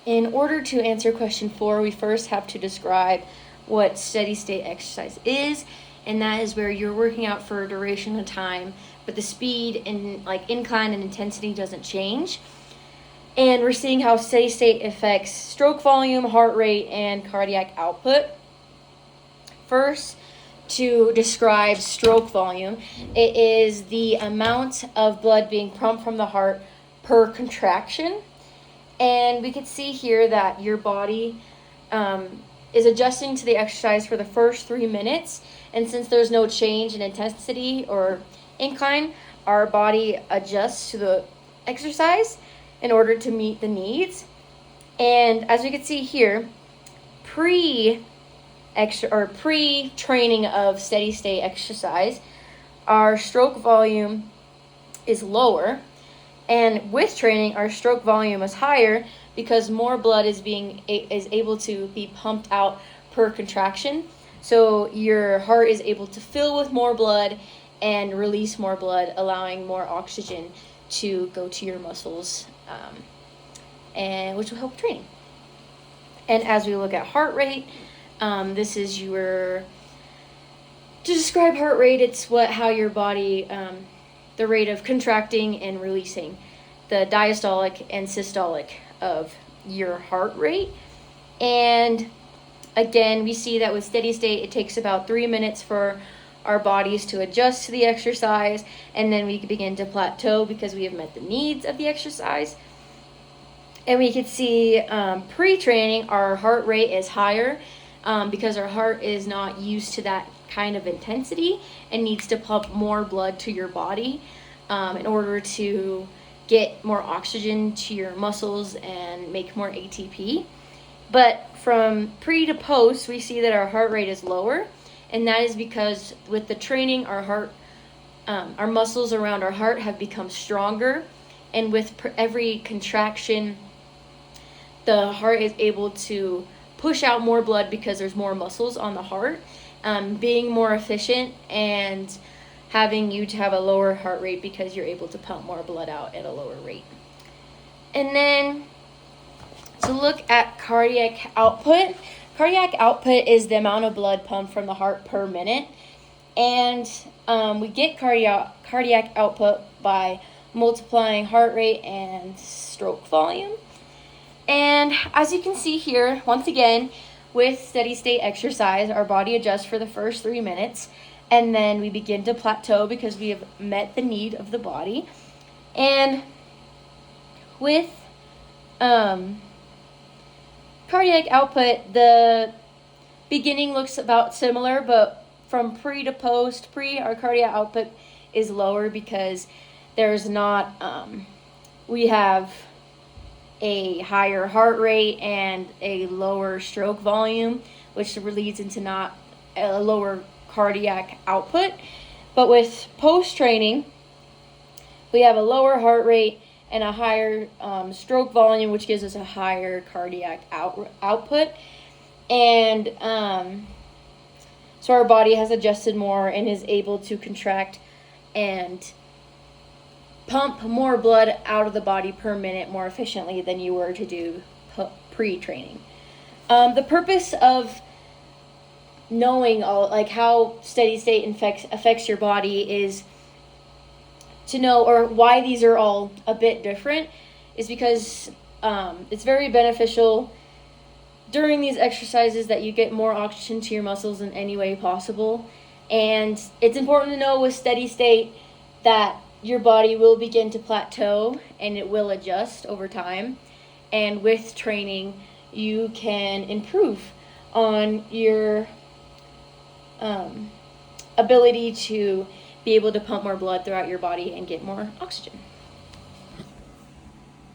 In order to answer question 4, we first have to describe what steady state exercise is, and that is where you're working out for a duration of time, but the speed and incline and intensity doesn't change. And we're seeing how steady state affects stroke volume, heart rate, and cardiac output. First, to describe stroke volume, it is the amount of blood being pumped from the heart per contraction. And we could see here that your body is adjusting to the exercise for the first 3 minutes. And since there's no change in intensity or incline, our body adjusts to the exercise in order to meet the needs. And as we can see here, pre-training of steady state exercise, our stroke volume is lower. And with training, our stroke volume is higher because more blood is able to be pumped out per contraction. So your heart is able to fill with more blood and release more blood, allowing more oxygen to go to your muscles, and which will help training. And as we look at heart rate, this is to describe heart rate, it's how your body, the rate of contracting and releasing, the diastolic and systolic of your heart rate. And again, we see that with steady state, it takes about 3 minutes for our bodies to adjust to the exercise, and then we begin to plateau because we have met the needs of the exercise. And we can see pre-training, our heart rate is higher because our heart is not used to that kind of intensity and needs to pump more blood to your body in order to get more oxygen to your muscles and make more ATP. But from pre to post, we see that our heart rate is lower, and that is because with the training, our muscles around our heart have become stronger, and with every contraction, the heart is able to push out more blood because there's more muscles on the heart, being more efficient and having you to have a lower heart rate because you're able to pump more blood out at a lower rate. And then to look at cardiac output. Cardiac output is the amount of blood pumped from the heart per minute. And we get cardiac output by multiplying heart rate and stroke volume. And as you can see here, once again, with steady state exercise, our body adjusts for the first 3 minutes, and then we begin to plateau because we have met the need of the body. And with cardiac output, the beginning looks about similar, but from pre to post, our cardiac output is lower because there's not, we have a higher heart rate and a lower stroke volume, which leads into not a lower cardiac output. But with post-training, we have a lower heart rate and a higher stroke volume, which gives us a higher cardiac output. And so our body has adjusted more and is able to contract and pump more blood out of the body per minute more efficiently than you were to do pre-training. The purpose of knowing how steady state affects your body is to know, or why these are all a bit different, is because it's very beneficial during these exercises that you get more oxygen to your muscles in any way possible. And it's important to know with steady state that your body will begin to plateau and it will adjust over time. And with training, you can improve on your ability to be able to pump more blood throughout your body and get more oxygen.